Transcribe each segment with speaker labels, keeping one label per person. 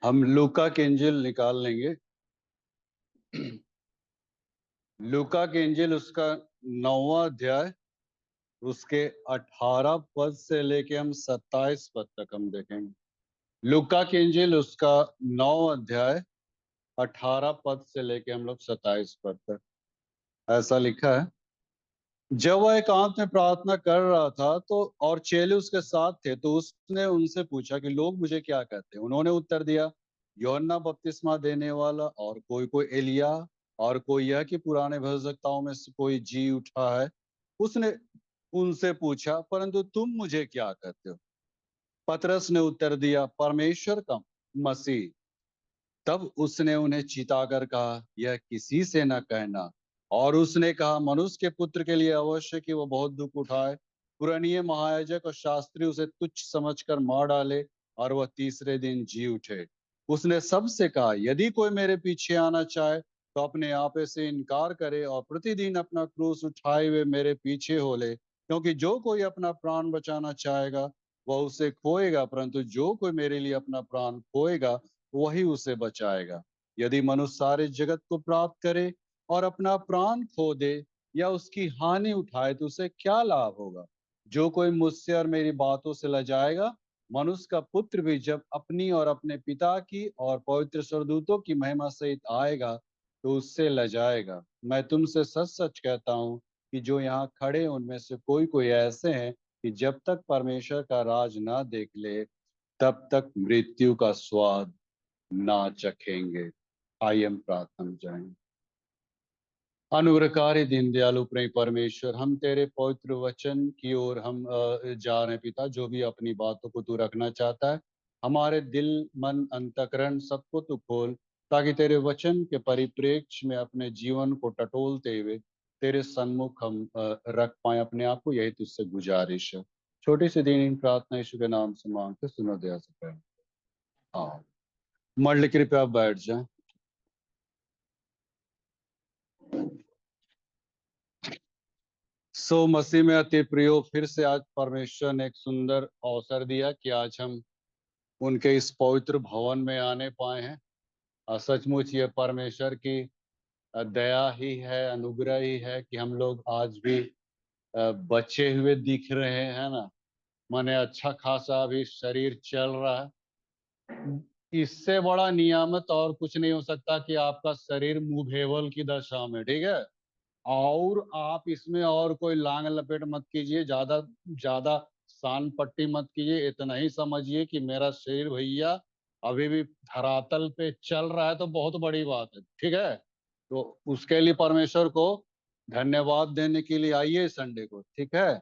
Speaker 1: हम लूका के इंजिल निकाल लेंगे। लूका के इंजिल उसका 9वां अध्याय, उसके 18 पद से लेके हम 27 पद तक हम देखेंगे। लूका के इंजिल उसका 9 अध्याय 18 पद से लेके हम लोग 27 पद तक। ऐसा लिखा है। जब वह एकांत में प्रार्थना कर रहा था तो और चेले उसके साथ थे, तो उसने उनसे पूछा कि लोग मुझे क्या कहते हैं। उन्होंने उत्तर दिया, यूहन्ना बपतिस्मा देने वाला, और कोई कोई एलिया, और कोई यह कि पुराने भविष्यवक्ताओं में से कोई जी उठा है। उसने उनसे पूछा, परंतु तुम मुझे क्या कहते हो? पतरस ने उत्तर दिया, परमेश्वर का मसीह। तब उसने उन्हें चिताकर कहा, यह किसी से न कहना। और उसने कहा, मनुष्य के पुत्र के लिए अवश्य कि वो बहुत दुख उठाए, पुरनीय महायाजक और शास्त्री उसे तुच्छ समझकर मार डाले, और वह तीसरे दिन जी उठे। उसने सबसे कहा, यदि कोई मेरे पीछे आना चाहे तो अपने आपे से इनकार करे और प्रतिदिन अपना क्रूस उठाए हुए मेरे पीछे हो ले। क्योंकि जो कोई अपना प्राण बचाना चाहेगा वह उसे खोएगा, परंतु जो कोई मेरे लिए अपना प्राण खोएगा वही उसे बचाएगा। यदि मनुष्य सारे जगत को प्राप्त करे और अपना प्राण खो दे या उसकी हानि उठाए तो उसे क्या लाभ होगा? जो कोई मुझसे और मेरी बातों से लजाएगा, मनुष्य का पुत्र भी जब अपनी और अपने पिता की और पवित्र स्वर्गदूतों की महिमा सहित आएगा तो उससे लजाएगा। मैं तुमसे सच सच कहता हूँ कि जो यहाँ खड़े हैं उनमें से कोई कोई ऐसे हैं कि जब तक परमेश्वर का राज ना देख ले तब तक मृत्यु का स्वाद ना चखेंगे। आइए हम प्रार्थना में जाएं। अनुग्रहकारी दीन दयालु प्रेम परमेश्वर, हम तेरे पवित्र वचन की ओर हम जा रहे हैं पिता। जो भी अपनी बातों को तू रखना चाहता है, हमारे दिल मन अंतकरण सबको तू खोल, ताकि तेरे वचन के परिप्रेक्ष्य में अपने जीवन को टटोलते हुए तेरे सन्मुख हम रख पाए अपने आप को। यही तुझसे गुजारिश है। छोटी सी दीन प्रार्थना यीशु के नाम से मांगते सुनो दया से प्रेम। हाँ, मंडली कृपया आप बैठ जाएं। सो मसीह में अति प्रियो, फिर से आज परमेश्वर ने एक सुंदर अवसर दिया कि आज हम उनके इस पवित्र भवन में आने पाए हैं। और सचमुच ये परमेश्वर की दया ही है, अनुग्रह ही है कि हम लोग आज भी बचे हुए दिख रहे हैं ना। माने अच्छा खासा अभी शरीर चल रहा है। इससे बड़ा नियामत और कुछ नहीं हो सकता कि आपका शरीर मुंह की दशा में, ठीक है। और आप इसमें और कोई लांग लपेट मत कीजिए, ज्यादा ज्यादा सान पट्टी मत कीजिए। इतना ही समझिए कि मेरा शरीर भैया अभी भी धरातल पे चल रहा है, तो बहुत बड़ी बात है, ठीक है। तो उसके लिए परमेश्वर को धन्यवाद देने के लिए आइए संडे को, ठीक है।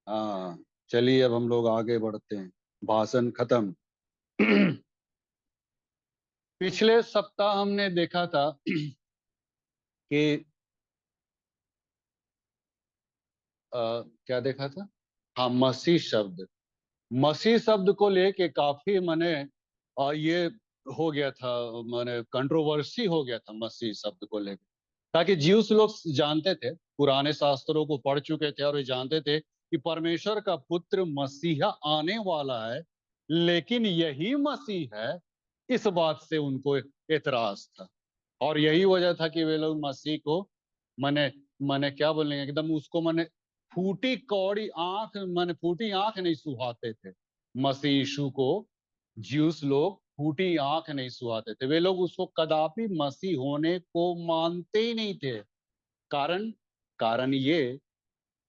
Speaker 1: हाँ, चलिए अब हम लोग आगे बढ़ते हैं। भाषण खत्म। पिछले सप्ताह हमने देखा था कि क्या देखा था? हाँ, मसीह शब्द को लेके काफी मने ये हो गया था। माने कंट्रोवर्सी हो गया था मसीह शब्द को लेके। ताकि ज्यूस लोग जानते थे, पुराने शास्त्रों को पढ़ चुके थे और ये जानते थे कि परमेश्वर का पुत्र मसीहा आने वाला है। लेकिन यही मसीह है, इस बात से उनको एतराज था। और यही वजह था कि वे लोग मसीह को मने मने क्या बोलेंगे, एकदम उसको मने फूटी कौड़ी आंख, मने फूटी आंख नहीं सुहाते थे मसीह यीशु को। ज्यूस लोग फूटी आंख नहीं सुहाते थे, वे लोग उसको कदापि मसीह होने को मानते ही नहीं थे। कारण कारण ये,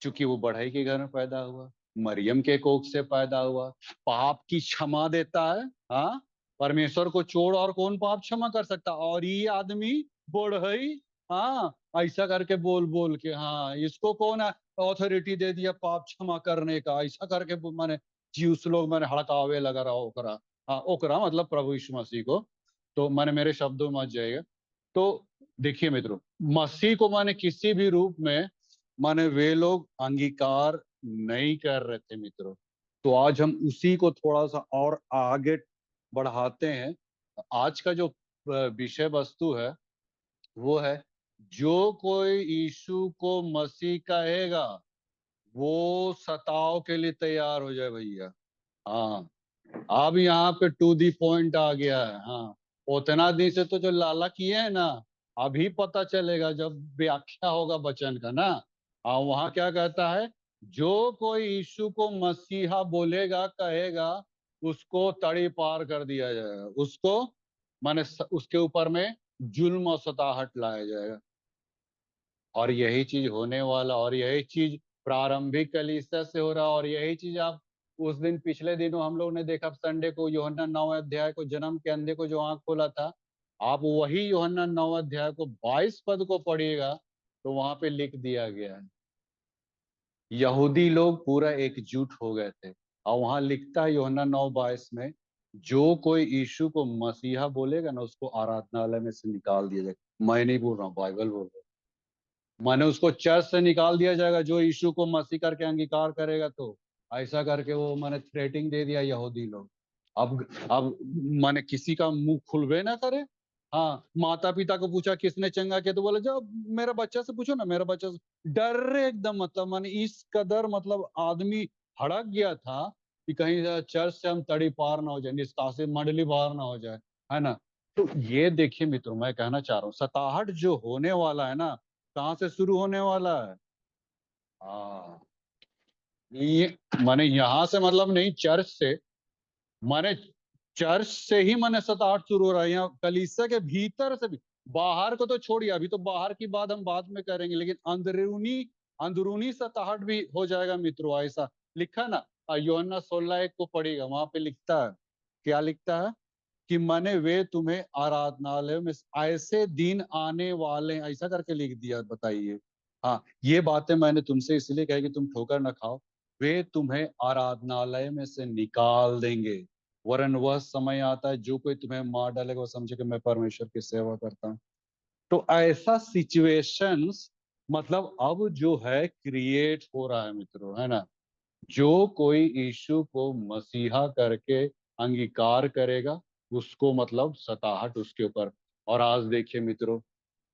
Speaker 1: चूंकि वो बढ़ई के घर में पैदा हुआ, मरियम के कोख से पैदा हुआ, पाप की क्षमा देता है। हाँ, परमेश्वर को छोड़ और कौन पाप क्षमा कर सकता? और ये आदमी बढ़ई, हाँ, ऐसा करके बोल बोल के, हाँ, इसको कौन अथॉरिटी दे दिया पाप क्षमा करने का? ऐसा करके माने जीवस लोग मैंने हड़कावे लगा रहा ओकरा। हाँ, ओकरा मतलब प्रभु यीशु मसीह को। तो मैंने मेरे शब्दों में मत जाएगा। तो देखिए मित्रों, मसीह को माने किसी भी रूप में माने वे लोग अंगीकार नहीं कर रहे थे मित्रों। तो आज हम उसी को थोड़ा सा और आगे बढ़ाते हैं। आज का जो विषय वस्तु है वो है, जो कोई यीशु को मसीह कहेगा वो सताव के लिए तैयार हो जाए भैया। हाँ, अब यहाँ पे टू दी पॉइंट आ गया है। हाँ, उतना दिन से तो जो लाला किए है ना, अभी पता चलेगा जब व्याख्या होगा वचन का ना। हाँ, वहां क्या कहता है, जो कोई यीशु को मसीहा बोलेगा कहेगा, उसको तड़ी पार कर दिया जाएगा, उसको माने उसके ऊपर में जुल्म और सताहट लाया जाएगा। और यही चीज होने वाला, और यही चीज प्रारंभिक कलीसिया से हो रहा, और यही चीज आप उस दिन पिछले दिनों हम लोग ने देखा संडे को, यूहन्ना 9 अध्याय को, जन्म के अंधे को जो आंख खोला था। आप वही यूहन्ना 9 अध्याय को 22 पद को पढ़िएगा, तो वहां पे लिख दिया गया है, यहूदी लोग पूरा एकजुट हो गए थे। और वहां लिखता है यूहन्ना 9:22 में, जो कोई यीशु को मसीहा बोलेगा ना, उसको आराधनालय में से निकाल दिया जाएगा। मैं नहीं बोल रहा हूँ, बाइबल बोल रहा है। माने उसको चर्च से निकाल दिया जाएगा जो यीशु को मसीह करके अंगीकार करेगा, तो ऐसा करके वो माने थ्रेटिंग दे दिया यहूदी लोग। अब माने किसी का मुंह खुलवे ना करे। हाँ, माता पिता को पूछा किसने चंगा किया, तो बोले जब मेरा बच्चा से पूछो ना, मेरा बच्चा से डर रहे एकदम, मतलब माने इस कदर, मतलब आदमी हड़क गया था कि कहीं चर्च से हम तड़ी पार ना हो जाए, निष्कासित मंडली बाहर ना हो जाए, है ना। तो ये देखिए मित्रों, मैं कहना चाह रहा हूँ, सताहट जो होने वाला है ना, कहाँ से शुरू होने वाला है। हाँ, ये माने यहाँ से मतलब नहीं, चर्च से, माने चर्च से ही माने सताहट शुरू हो रहा है, यहाँ कलीसिया के भीतर से भी। बाहर को तो छोड़िए, अभी तो बाहर की बात हम बाद में करेंगे, लेकिन अंदरूनी, अंदरूनी सताहट भी हो जाएगा मित्रों, ऐसा लिखा ना। यूहन्ना 16:1 को पढ़िएगा, वहां पे लिखता है, क्या लिखता है, कि माने वे तुम्हें आराधनालय में ऐसे दिन आने वाले हैं, ऐसा करके लिख दिया, बताइए। हाँ, ये बातें मैंने तुमसे इसलिए कही कि तुम ठोकर ना खाओ। वे तुम्हें आराधनालय में से निकाल देंगे, वरन वह समय आता है जो कोई तुम्हें मार डालेगा वो समझे कि मैं परमेश्वर की सेवा करता हूँ। तो ऐसा सिचुएशंस मतलब अब जो है क्रिएट हो रहा है मित्रों, है ना। जो कोई यीशु को मसीहा करके अंगीकार करेगा, उसको मतलब सताहट उसके ऊपर। और आज देखिए मित्रों,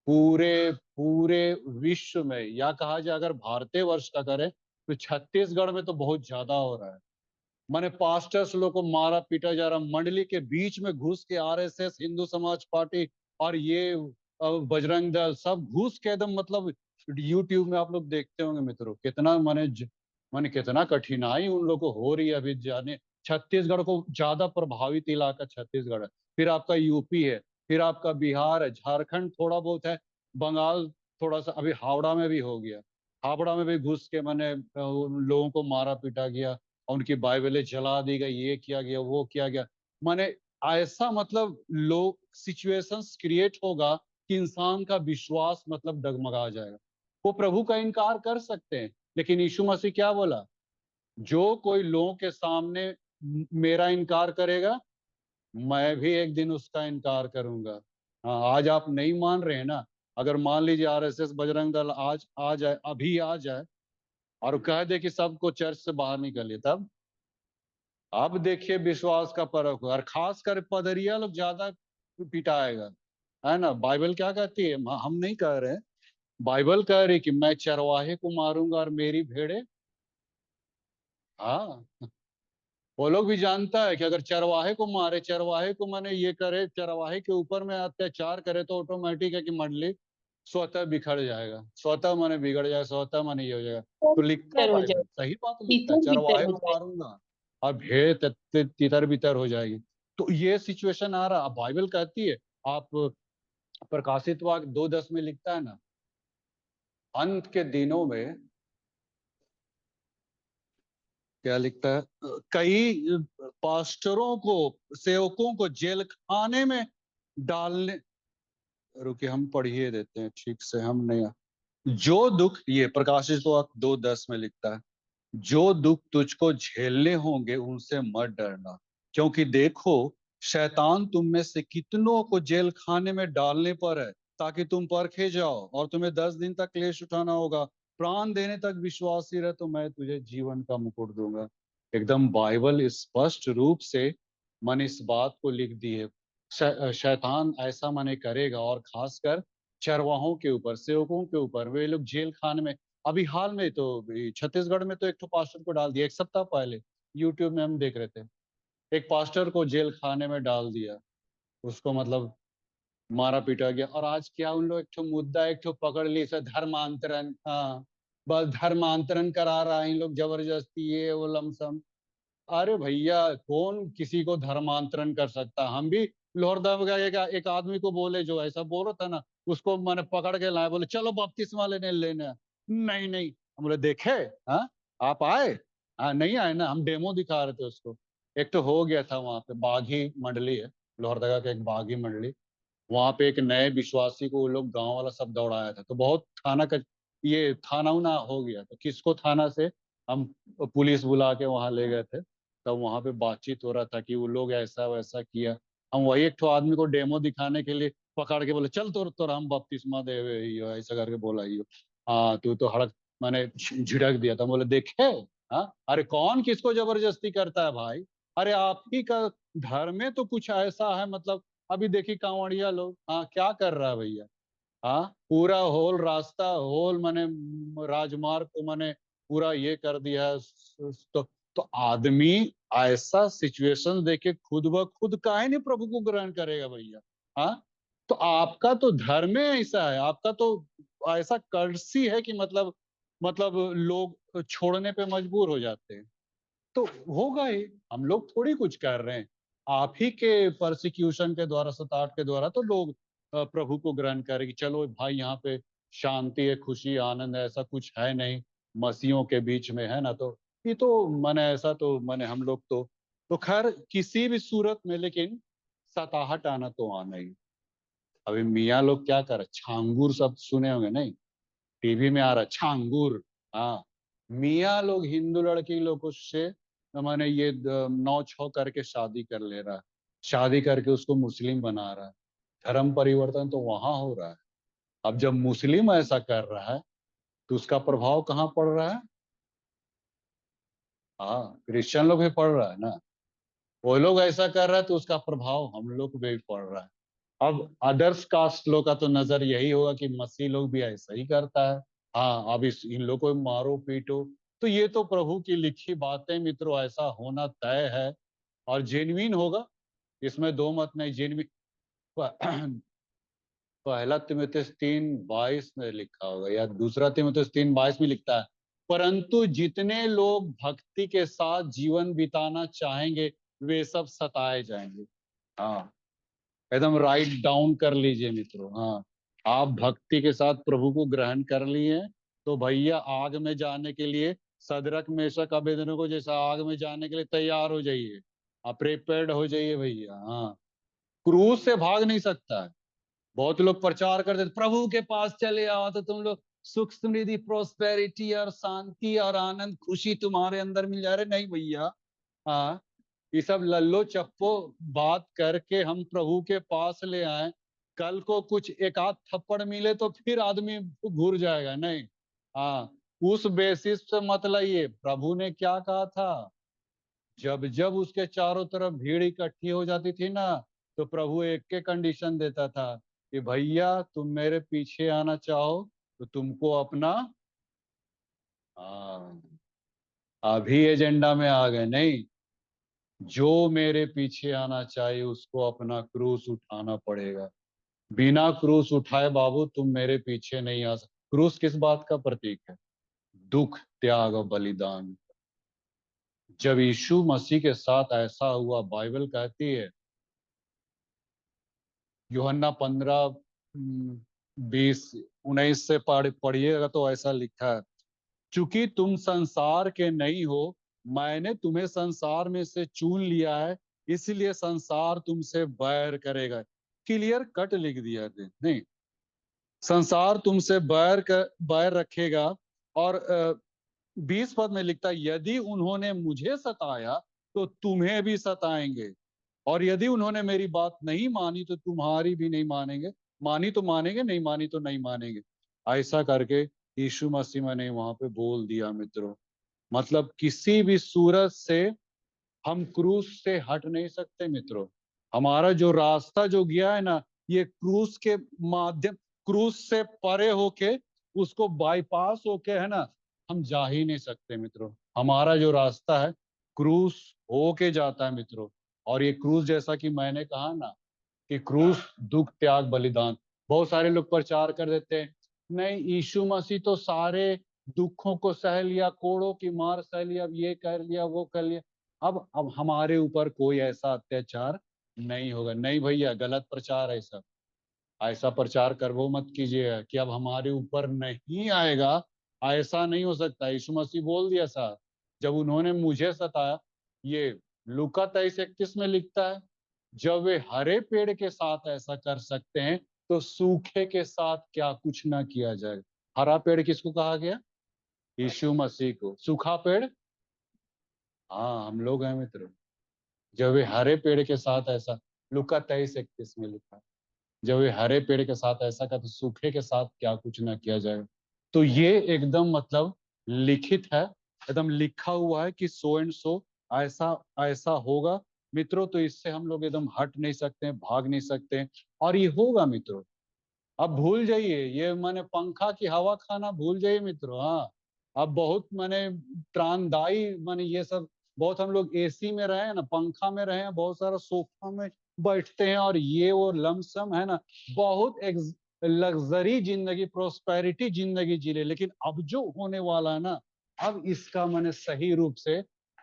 Speaker 1: पूरे पूरे विश्व में, या कहा जाए अगर भारतीय वर्ष का करें, तो छत्तीसगढ़ में तो बहुत ज्यादा हो रहा है। माने पास्टर्स लोग को मारा पीटा जा रहा, मंडली के बीच में घुस के आरएसएस, हिंदू समाज पार्टी और ये बजरंग दल सब घुस के एकदम, मतलब यूट्यूब में आप लोग देखते होंगे मित्रों, कितना माने कितना कठिनाई उन लोग को हो रही है अभी जाने। छत्तीसगढ़ को ज्यादा प्रभावित इलाका छत्तीसगढ़ है, फिर आपका यूपी है, फिर आपका बिहार है, झारखंड थोड़ा बहुत है, बंगाल थोड़ा सा, अभी हावड़ा में भी हो गया। हावड़ा में भी घुस के मैंने उन लोगों को मारा पीटा गया, और उनकी बाइबलें जला दी गई, ये किया गया वो किया गया। माने ऐसा मतलब लोग सिचुएशंस क्रिएट होगा कि इंसान का विश्वास मतलब डगमगा जाएगा। वो प्रभु का इनकार कर सकते हैं, लेकिन यीशु मसीह क्या बोला, जो कोई लोगों के सामने मेरा इनकार करेगा, मैं भी एक दिन उसका इनकार करूंगा। हाँ, आज आप नहीं मान रहे हैं ना, अगर मान लीजिए आरएसएस बजरंग दल आज आ जाए, अभी आ जाए, और कह दे कि सबको चर्च से बाहर निकलिए, तब अब देखिए विश्वास का परख हो, और खासकर पदरिया लोग ज्यादा पिटाएगा, है ना। बाइबल क्या कहती है, हम नहीं कह रहे, बाइबल कह रही कि मैं चरवाहे को मारूंगा और मेरी भेड़े। हाँ, वो लोग भी जानता है कि अगर चरवाहे को मारे, चरवाहे को माने ये करे, चरवाहे के ऊपर में अत्याचार करे, तो ऑटोमेटिक है कि मंडली स्वतः बिखर जाएगा, स्वतः माने बिगड़ जाएगा, स्वतः माने ये हो जाएगा। तो लिखता है
Speaker 2: हो
Speaker 1: बाइबल,
Speaker 2: जाए,
Speaker 1: सही बात लिखता है,
Speaker 2: तीतर बितर
Speaker 1: चरवाहे
Speaker 2: हो
Speaker 1: को
Speaker 2: जाए।
Speaker 1: मारूंगा और भेड़ तितर बितर हो जाएगी। तो ये सिचुएशन आ रहा, बाइबल कहती है। आप प्रकाशित वाक्य 2:10 में लिखता है ना, अंत के दिनों में क्या लिखता है, कई पास्टरों को, सेवकों को जेल खाने में डालने, रुके हम पढ़िए देते हैं ठीक से, हम नहीं, जो दुख, ये प्रकाशित वाक्य 2:10 में लिखता है, जो दुख तुझको झेलने होंगे उनसे मत डरना, क्योंकि देखो शैतान तुम में से कितनों को जेल खाने में डालने पर है, ताकि तुम परखे जाओ, और तुम्हें 10 दिन तक क्लेश उठाना होगा। प्राण देने तक विश्वासी रहे तो मैं तुझे जीवन का मुकुट दूंगा। एकदम बाइबल स्पष्ट रूप से मन इस बात को लिख दी है। शैतान ऐसा मने करेगा, और खासकर चरवाहों के ऊपर, सेवकों के ऊपर, वे लोग जेल खाने में। अभी हाल में तो छत्तीसगढ़ में तो एक तो पास्टर को डाल दिया, एक सप्ताह पहले यूट्यूब में हम देख रहे थे। एक पास्टर को जेल खाने में डाल दिया, उसको मतलब मारा पीटा गया। और आज क्या उन लोग एक ठो मुद्दा एक ठो पकड़ ली से धर्मांतरण, हाँ बस धर्मांतरण करा रहा है इन लोग जबरदस्ती, ये वो लमसम। अरे भैया कौन किसी को धर्मांतरण कर सकता है? हम भी लोहरदगा का एक आदमी को बोले जो ऐसा बोल रहा था ना, उसको मैंने पकड़ के लाए, बोले चलो बपतिस्मा लेने लेने। नहीं नहीं, हम बोले देखे, हाँ आप आए? हाँ नहीं आए ना, हम डेमो दिखा रहे थे उसको। एक तो हो गया था वहां पे बागी मंडली है, लोहरदगा के एक बागी मंडली, वहां पे एक नए विश्वासी को वो लोग गांव वाला सब दौड़ाया था, तो बहुत थाना का ये थाना उना हो गया, तो किसको थाना से हम पुलिस बुला के वहां ले गए थे। तब वहां पे बातचीत हो रहा था कि वो लोग ऐसा वैसा किया। हम वही एक ठो आदमी को डेमो दिखाने के लिए पकड़ के बोले चल तोर हम बपतिस्मा दे ऐसा करके बोला ही। हाँ तू तो हड़क मैंने झिड़क दिया था, बोले देखे। हाँ अरे कौन किसको जबरदस्ती करता है भाई? अरे आप ही का धर्म में तो कुछ ऐसा है, मतलब अभी देखी कांवड़िया लोग, हाँ क्या कर रहा है भैया? हाँ पूरा होल रास्ता होल मैंने राजमार्ग को मैंने पूरा ये कर दिया है। तो आदमी ऐसा सिचुएशन देके खुद ब खुद काहे नहीं प्रभु को ग्रहण करेगा भैया? हाँ तो आपका तो धर्म ही ऐसा है, आपका तो ऐसा कर्सी है कि मतलब लोग छोड़ने पे मजबूर हो जाते हैं। तो होगा ही, हम लोग थोड़ी कुछ कर रहे हैं। आप ही के परसिक्यूशन के द्वारा, सताहट के द्वारा तो लोग प्रभु को ग्रहण करें कि चलो भाई यहाँ पे शांति है, खुशी आनंद है, ऐसा कुछ है नहीं मसीहों के बीच में, है ना? तो ये तो मैंने ऐसा तो मैंने हम लोग तो खैर किसी भी सूरत में, लेकिन सताहट आना तो आना ही। अभी मियाँ लोग क्या कर, छांगुर सब सुने होंगे नहीं? टीवी में आ रहा छांगुर। हाँ मियाँ लोग हिंदू लड़की लोगों से मैंने ये 9-6 करके शादी कर ले रहा है, शादी करके उसको मुस्लिम बना रहा है। धर्म परिवर्तन तो वहां हो रहा है। अब जब मुस्लिम ऐसा कर रहा है तो उसका प्रभाव कहाँ पड़ रहा है? हाँ क्रिश्चियन लोग भी पड़ रहा है ना। वो लोग ऐसा कर रहा है तो उसका प्रभाव हम लोग पे भी पड़ रहा है। अब अदर्स कास्ट लोग का तो नजर यही होगा कि मसीह लोग भी ऐसा ही करता है। हाँ अब इस इन लोगों को मारो पीटो, तो ये तो प्रभु की लिखी बातें मित्रों, ऐसा होना तय है और जेन्युइन होगा, इसमें दो मत नहीं। जेन्युइन पहला तिमुथियुस 3:22 में लिखा होगा या दूसरा तिमुथियुस 3:22 में लिखता है, परंतु जितने लोग भक्ति के साथ जीवन बिताना चाहेंगे वे सब सताए जाएंगे। हाँ एकदम राइट डाउन कर लीजिए मित्रों। हाँ आप भक्ति के साथ प्रभु को ग्रहण कर लिए तो भैया आग में जाने के लिए सदरक मेषक अबेदनगो जैसा आग में जाने के लिए तैयार हो जाइए। आप प्रिपेयर्ड हो जाइए भैया। हाँ क्रूज से भाग नहीं सकता है। बहुत लोग प्रचार करते थे, प्रभु के पास चले आओ तो तुम लोग सुख समृद्धि प्रोस्पेरिटी और शांति और आनंद खुशी तुम्हारे अंदर मिल जा रहे। नहीं भैया। हाँ ये सब लल्लो चप्पो बात करके हम प्रभु के पास ले आए, कल को कुछ एक आध थप्पड़ मिले तो फिर आदमी घूर जाएगा नहीं। हाँ उस बेसिस पे मत लाइए। प्रभु ने क्या कहा था? जब जब उसके चारों तरफ भीड़ इकट्ठी हो जाती थी ना, तो प्रभु एक के कंडीशन देता था कि भैया तुम मेरे पीछे आना चाहो तो तुमको अपना, हाँ अभी एजेंडा में आ गए नहीं, जो मेरे पीछे आना चाहिए उसको अपना क्रूस उठाना पड़ेगा। बिना क्रूस उठाए बाबू तुम मेरे पीछे नहीं आ सकते। क्रूस किस बात का प्रतीक है? दुख, त्याग और बलिदान। जब यीशु मसीह के साथ ऐसा हुआ, बाइबल कहती है यूहन्ना 15:20-19 से पढ़िएगा तो ऐसा लिखा है, चूंकि तुम संसार के नहीं हो, मैंने तुम्हें संसार में से चुन लिया है, इसलिए संसार तुमसे बैर करेगा। क्लियर कट लिख दिया थे नहीं, संसार तुमसे बैर रखेगा। और 20 पद में लिखता है, यदि उन्होंने मुझे सताया तो तुम्हें भी सताएंगे, और यदि उन्होंने मेरी बात नहीं मानी तो तुम्हारी भी नहीं मानेंगे। मानी तो मानेंगे, नहीं मानी तो नहीं मानेंगे। ऐसा करके यीशु मसीह ने वहां पे बोल दिया मित्रों। मतलब किसी भी सूरत से हम क्रूस से हट नहीं सकते मित्रों। हमारा जो रास्ता जो गया है ना, ये क्रूस के माध्यम, क्रूस से परे होके उसको बाईपास होके, है ना, हम जा ही नहीं सकते मित्रों। हमारा जो रास्ता है क्रूस होके जाता है मित्रों। और ये क्रूस, जैसा कि मैंने कहा ना कि क्रूस दुख त्याग बलिदान, बहुत सारे लोग प्रचार कर देते हैं नहीं यीशु मसीह तो सारे दुखों को सह लिया, कोड़ों की मार सह लिया, अब ये कर लिया वो कर लिया। अब हमारे ऊपर कोई ऐसा अत्याचार नहीं होगा। नहीं भैया, गलत प्रचार है सब। ऐसा प्रचार कर वो मत कीजिएगा कि अब हमारे ऊपर नहीं आएगा। ऐसा नहीं हो सकता। यीशु मसीह बोल दिया था जब उन्होंने मुझे सताया। ये लूका 23:31 में लिखता है, जब वे हरे पेड़ के साथ ऐसा कर सकते हैं तो सूखे के साथ क्या कुछ ना किया जाए। हरा पेड़ किसको कहा गया? यीशु मसीह को। सूखा पेड़, हाँ हम लोग हैं मित्र। जब वे हरे पेड़ के साथ ऐसा, लूका 23:31 में लिखा है, जब वे हरे पेड़ के साथ ऐसा का तो सूखे के साथ क्या कुछ ना किया जाए। तो ये एकदम मतलब लिखित है, एकदम लिखा हुआ है कि सो एंड सो ऐसा ऐसा होगा मित्रों। तो इससे हम लोग एकदम हट नहीं सकते, भाग नहीं सकते, और ये होगा मित्रों। अब भूल जाइए ये माने पंखा की हवा खाना भूल जाइए मित्रों। हाँ, अब बहुत माने त्राणदायी माने ये सब, बहुत हम लोग एसी में रहे हैं ना, पंखा में रहे हैं, बहुत सारा सोफा में बैठते हैं और ये वो लमसम है ना, बहुत लग्जरी जिंदगी, प्रोस्पेरिटी जिंदगी जी ले। लेकिन अब जो होने वाला है ना, अब इसका माने सही रूप से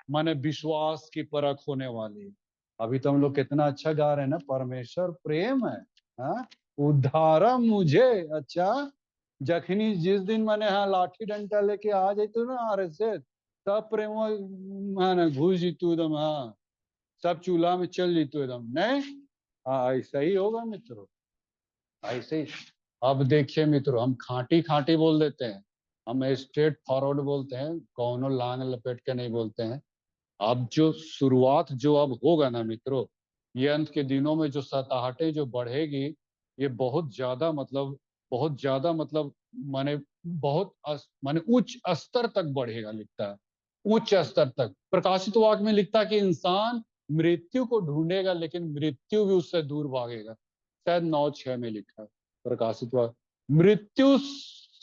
Speaker 1: माने विश्वास की परख होने वाली है। अभी तो हम लोग कितना अच्छा गा रहे हैं ना, परमेश्वर प्रेम है। हाँ, उद्धारा मुझे। अच्छा, जखनी जिस दिन मैंने हाँ लाठी डंडा लेके आ जाती ना आरएसएस, तब प्रेम माने घुस जीतू एकदम। हाँ, सब चूल्हा में चल जीतू एकदम। नहीं, हाँ ऐसा ही होगा मित्रों, ऐसे ही। अब देखिए मित्रों, हम खाटी खाटी बोल देते हैं, हम स्ट्रेट फॉरवर्ड बोलते हैं, कौनो लांग लपेट के नहीं बोलते हैं। अब जो शुरुआत जो अब होगा ना मित्रों, ये अंत के दिनों में जो सताहटें जो बढ़ेगी, ये बहुत ज्यादा मतलब, बहुत ज्यादा मतलब माने बहुत माने उच्च स्तर तक बढ़ेगा लिखता है। उच्च स्तर तक प्रकाशित वाक्य में लिखता है कि इंसान मृत्यु को ढूंढेगा लेकिन मृत्यु भी उससे दूर भागेगा। शायद 9:6 में लिखा है प्रकाशित वाक्य, मृत्यु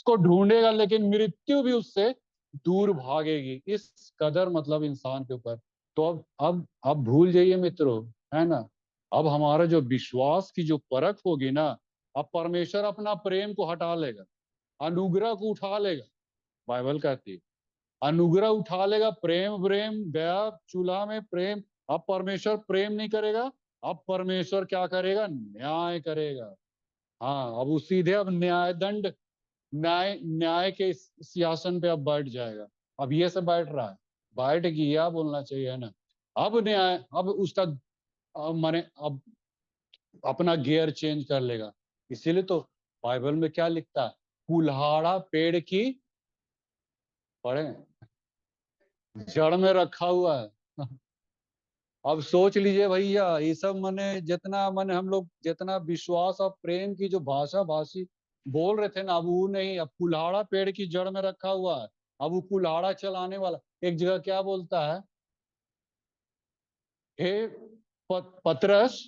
Speaker 1: को ढूंढेगा लेकिन मृत्यु भी उससे दूर भागेगी। इस कदर मतलब इंसान के ऊपर। तो अब भूल जाइए मित्रों, है ना। अब हमारा जो विश्वास की जो परख होगी ना, अब परमेश्वर अपना प्रेम को हटा लेगा, अनुग्रह को उठा लेगा। बाइबल कहती है अनुग्रह उठा लेगा, प्रेम प्रेम गया चूल्हा में प्रेम। अब परमेश्वर प्रेम नहीं करेगा, अब परमेश्वर क्या करेगा? न्याय करेगा। हाँ, अब वो सीधे अब न्याय दंड, न्याय न्याय के सिंहासन पे अब बैठ जाएगा। अब ये सब बैठ रहा है, बैठ गया बोलना चाहिए, है ना। अब न्याय, अब उसका माने अब अपना गियर चेंज कर लेगा। इसीलिए तो बाइबल में क्या लिखता है, कुल्हाड़ा पेड़ की पढ़े जड़ में रखा हुआ है। अब सोच लीजिए भैया, ये सब माने जितना माने हम लोग जितना विश्वास और प्रेम की जो भाषा भाषी बोल रहे थे ना, अब वो नहीं, अब कुल्हाड़ा पेड़ की जड़ में रखा हुआ है। अब वो कुल्हाड़ा चलाने वाला एक जगह क्या बोलता है, हे पतरस,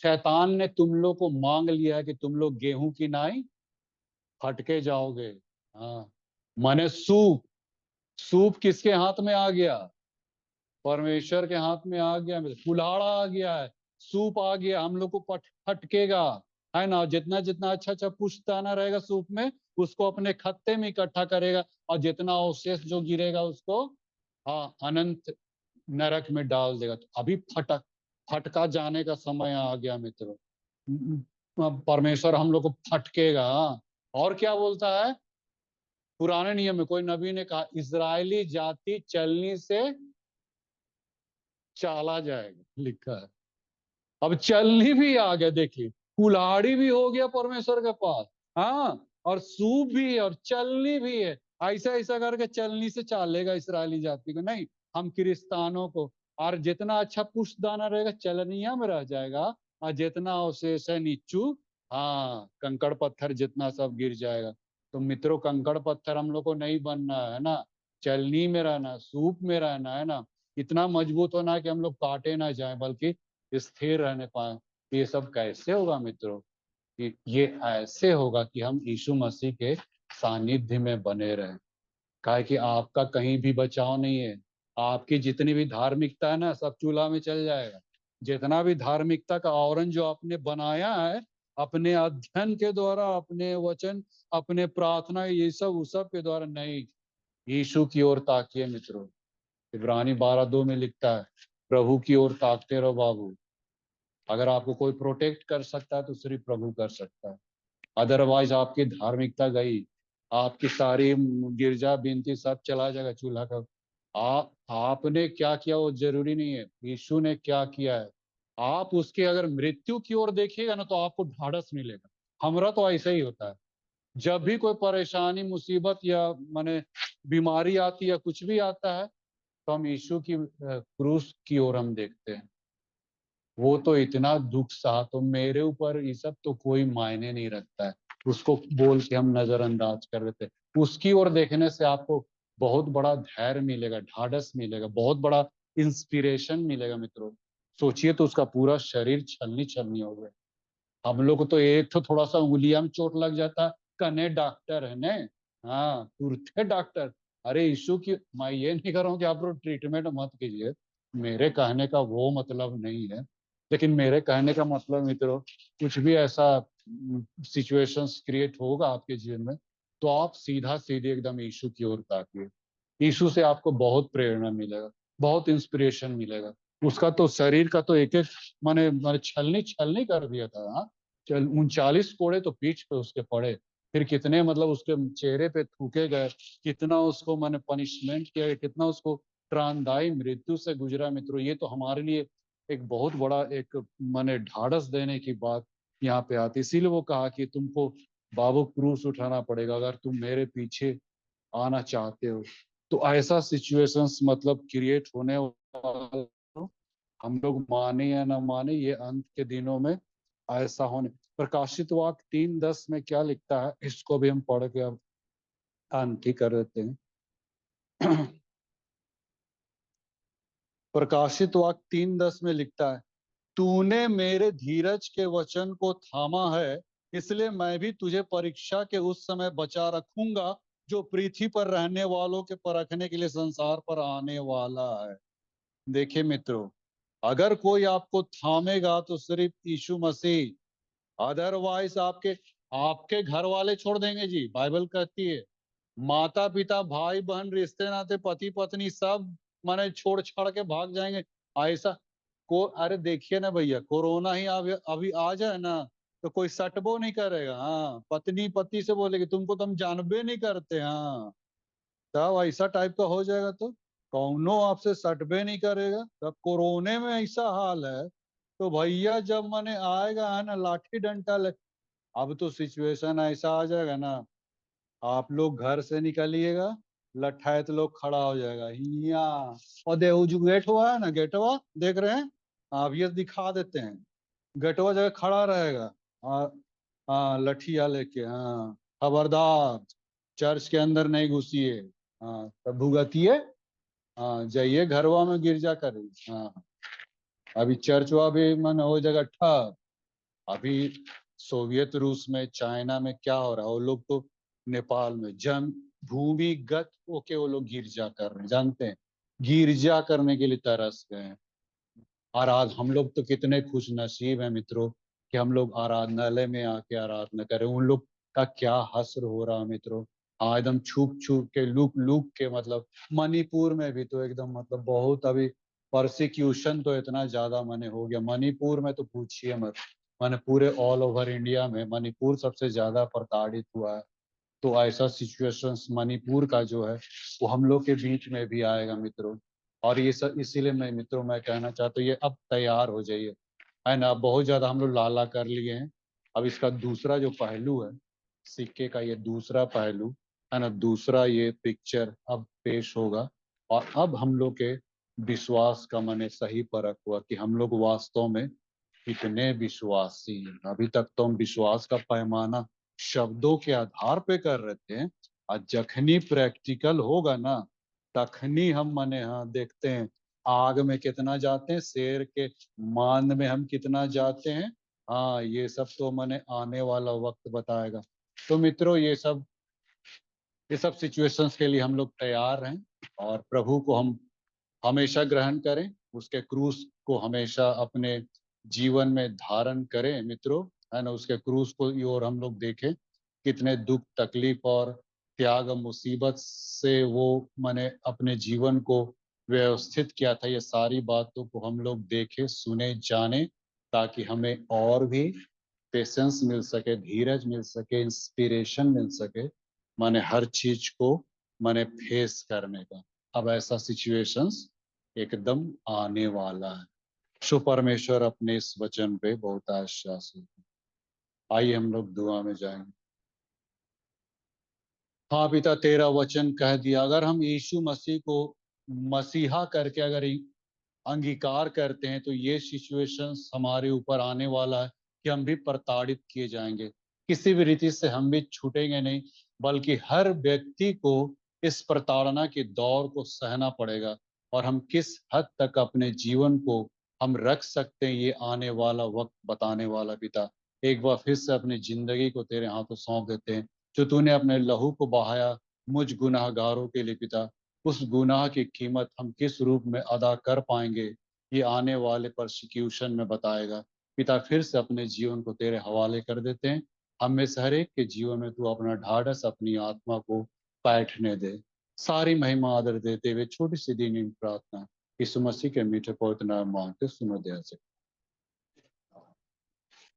Speaker 1: शैतान ने तुम लोग को मांग लिया है कि तुम लोग गेहूं की नाई फटके जाओगे। हाँ, माने सूप, सूप किसके हाथ में आ गया? परमेश्वर के हाथ में आ गया, कुल्हाड़ा आ गया है, सूप आ गया, हम लोग को फटकेगा, है ना। जितना जितना अच्छा अच्छा पुष्टाना रहेगा सूप में, उसको अपने खत्ते में इकट्ठा करेगा, और जितना अवशेष जो गिरेगा उसको हाँ अनंत नरक में डाल देगा। तो अभी फटका जाने का समय आ गया मित्रों। परमेश्वर हम लोग को फटकेगा। और क्या बोलता है पुराने नियम में, कोई नबी ने कहा इजरायली जाति चलनी से चाला जाएगा, लिखा है। अब चलनी भी आ गया, देखिए कुल्हाड़ी भी हो गया परमेश्वर के पास। हाँ, और सूप भी है और चलनी भी है। ऐसा ऐसा करके चलनी से चालेगा इसराइली जाति को, नहीं हम क्रिस्तानों को। और जितना अच्छा पुष्टदाना रहेगा चलनिया में रह जाएगा, और जितना अवशेष है नीचू, हाँ कंकड़ पत्थर जितना सब गिर जाएगा। तो मित्रों, कंकड़ पत्थर हम लोग को नहीं बनना है ना, चलनी में रहना, सूप में रहना, है ना। इतना मजबूत होना है कि हम लोग काटे ना जाए बल्कि स्थिर रहने पाए। ये सब कैसे होगा मित्रों? कि ये ऐसे होगा कि हम यीशु मसीह के सानिध्य में बने रहें। काहे कि आपका कहीं भी बचाव नहीं है, आपकी जितनी भी धार्मिकता है ना, सब चूल्हा में चल जाएगा। जितना भी धार्मिकता का आवरण जो आपने बनाया है अपने अध्ययन के द्वारा, अपने वचन, अपने प्रार्थना, ये सब उस सब के द्वारा नहीं, यीशु की ओर ताकिए मित्रों। इब्रानी 12:2 में लिखता है, प्रभु की ओर ताकते रहो बाबू। अगर आपको कोई प्रोटेक्ट कर सकता है तो सिर्फ प्रभु कर सकता है। अदरवाइज आपकी धार्मिकता गई, आपकी सारी गिरजा बिनती सब चला जाएगा चूल्हा का। आपने क्या किया वो जरूरी नहीं है, यीशु ने क्या किया है। आप उसके अगर मृत्यु की ओर देखिएगा ना तो आपको ढाढ़स मिलेगा। हमारा तो ऐसा ही होता है, जब भी कोई परेशानी मुसीबत या माने बीमारी आती है या कुछ भी आता है तो हम यीशु की क्रूस की ओर हम देखते हैं। वो तो इतना दुख सहा, तो मेरे ऊपर ये सब तो कोई मायने नहीं रखता है, उसको बोल के हम नजरअंदाज कर देते हैं। उसकी ओर देखने से आपको बहुत बड़ा धैर्य मिलेगा, ढाढ़स मिलेगा, बहुत बड़ा इंस्पिरेशन मिलेगा मित्रों। सोचिए तो उसका पूरा शरीर छलनी छलनी हो गया। हम लोग को तो एक तो थोड़ा सा उंगलियां में चोट लग जाता, कने डॉक्टर है ने, हाँ तुरंत डॉक्टर। अरे यीशु की, मैं ये नहीं कर रहा हूँ कि आप लोग ट्रीटमेंट मत कीजिए, मेरे कहने का वो मतलब नहीं है। लेकिन मेरे कहने का मतलब मित्रों, कुछ भी ऐसा सिचुएशंस क्रिएट होगा आपके जीवन में तो आप सीधा सीधे एकदम यीशु की ओर ताकिए। यीशु से आपको बहुत प्रेरणा मिलेगा, बहुत इंस्पिरेशन मिलेगा। उसका तो शरीर का तो एक एक माने माने छलनी छलनी कर दिया था। हाँ, 39 कोड़े तो पीठ पे उसके पड़े, फिर कितने मतलब उसके चेहरे पे थूके गए, कितना उसको माने पनिशमेंट किया गया, कितना उसको त्राणदायी मृत्यु से गुजरा मित्रों। ये तो हमारे लिए एक बहुत बड़ा एक माने ढाढ़स देने की बात यहाँ पे आती। इसीलिए वो कहा कि तुमको बाबू क्रूस उठाना पड़ेगा अगर तुम मेरे पीछे आना चाहते हो। तो ऐसा सिचुएशंस मतलब क्रिएट होने वाला, हम लोग माने या ना माने, ये अंत के दिनों में ऐसा होने। प्रकाशित वाक्य 3:10 में क्या लिखता है, इसको भी हम पढ़ के अब अंत ही कर देते हैं। प्रकाशित वाक्य 3:10 में लिखता है, तूने मेरे धीरज के वचन को थामा है, इसलिए मैं भी तुझे परीक्षा के उस समय बचा रखूंगा जो पृथ्वी पर रहने वालों के परखने के लिए संसार पर आने वाला है। देखिए मित्रों, अगर कोई आपको थामेगा तो सिर्फ यीशु मसीह, अदरवाइज आपके आपके घर वाले छोड़ देंगे जी। बाइबल कहती है माता पिता भाई बहन रिश्ते नाते पति पत्नी सब माने छोड़ छाड़ के भाग जाएंगे। ऐसा को अरे देखिए ना भैया, कोरोना ही अभी आ जाए ना तो कोई सटबो नहीं करेगा। हाँ, पत्नी पति से बोलेगी तुमको तो हम जानबे नहीं करते। हाँ, तब ऐसा टाइप का हो जाएगा तो कौनो आपसे सटबे नहीं करेगा। तब कोरोने में ऐसा हाल है तो भैया जब मने आएगा है ना लाठी डंडा ले। अब तो सिचुएशन ऐसा आ जाएगा ना, आप लोग घर से निकलिएगा, लठायत लोग खड़ा हो जाएगा यहाँ। और देखो जो गेट हुआ है ना, गेटवा देख रहे हैं आप, ये दिखा देते हैं, गेटवा जगह खड़ा रहेगा। हाँ, हाँ लठिया लेके, हाँ खबरदार चर्च के अंदर नहीं घुसिए। हाँ तब भुगतिए, हाँ जाइए घरवा में गिरजा करिए। हाँ, अभी चर्चवा भी मन हो जाएगा ठप। अभी सोवियत रूस में, चाइना में क्या हो रहा है, वो लोग तो नेपाल में जन भूमिगत होके वो लोग गिरजा कर रहे हैं, जानते हैं, गिरजा करने के लिए तरस गए हैं। और आज हम लोग तो कितने खुश नसीब हैं मित्रों कि हम लोग आराधनालय में आके आराधना करें। उन लोग का क्या हश्र हो रहा है मित्रों। हाँ एकदम छुप छुप के लुक लुक के, मतलब मणिपुर में भी तो एकदम मतलब बहुत अभी परसिक्यूशन तो इतना ज्यादा मने हो गया। मणिपुर में तो पूछिए मत, माने पूरे ऑल ओवर इंडिया में मणिपुर सबसे ज्यादा प्रताड़ित हुआ है। तो ऐसा सिचुएशंस मणिपुर का जो है वो हम लोग के बीच में भी आएगा मित्रों। और ये सब इसीलिए मैं मित्रों मैं कहना चाहता हूँ ये अब तैयार हो जाइए, है ना। बहुत ज्यादा हम लोग लाला कर लिए हैं, अब इसका दूसरा जो पहलू है, सिक्के का ये दूसरा पहलू है ना, दूसरा ये पिक्चर अब पेश होगा। और अब हम लोग के विश्वास का माने सही परख हुआ कि हम लोग वास्तव में कितने विश्वासी हैं। अभी तक तो हम विश्वास का पैमाना शब्दों के आधार पे कर रहे थे, और जखनी प्रैक्टिकल होगा ना तखनी हम माने हाँ देखते हैं आग में कितना जाते हैं, शेर के मान में हम कितना जाते हैं। हाँ ये सब तो माने आने वाला वक्त बताएगा। तो मित्रों ये सब सिचुएशंस के लिए हम लोग तैयार हैं और प्रभु को हम हमेशा ग्रहण करें। उसके क्रूस को हमेशा अपने जीवन में धारण करें मित्रों, है ना। उसके क्रूस को और हम लोग देखें कितने दुख तकलीफ और त्याग मुसीबत से वो मैंने अपने जीवन को व्यवस्थित किया था। ये सारी बातों को हम लोग देखें, सुने, जाने, ताकि हमें और भी पेशेंस मिल सके, धीरज मिल सके, इंस्पिरेशन मिल सके, माने हर चीज को माने फेस करने का। अब ऐसा सिचुएशंस एकदम आने वाला है। सो परमेश्वर अपने इस वचन पे बहुत आश्वासित है। आइए हम लोग दुआ में जाएंगे। हाँ पिता, तेरा वचन कह दिया, अगर हम यीशु मसीह को मसीहा करके अगर अंगीकार करते हैं तो ये सिचुएशंस हमारे ऊपर आने वाला है कि हम भी प्रताड़ित किए जाएंगे। किसी भी रीति से हम भी छूटेंगे नहीं, बल्कि हर व्यक्ति को इस प्रताड़ना के दौर को सहना पड़ेगा। और हम किस हद तक अपने जीवन को हम रख सकते हैं, ये आने वाला वक्त बताने वाला। पिता, एक बार फिर से अपनी जिंदगी को तेरे हाथों सौंप देते हैं। जो तूने अपने लहू को बहाया मुझ गुनाहगारों के लिए पिता, उस गुनाह की कीमत हम किस रूप में अदा कर पाएंगे, ये आने वाले परसिक्यूशन में बताएगा। पिता, फिर से अपने जीवन को तेरे हवाले कर देते हैं। हम में से हर एक के जीवन में तू अपना ढाढ़स, अपनी आत्मा को बैठने दे। सारी महिमा आदर देते हुए छोटी सी दीनी प्रार्थना यीशु मसीह के मीठे पवित्र नाम मांगते सुनो दया से।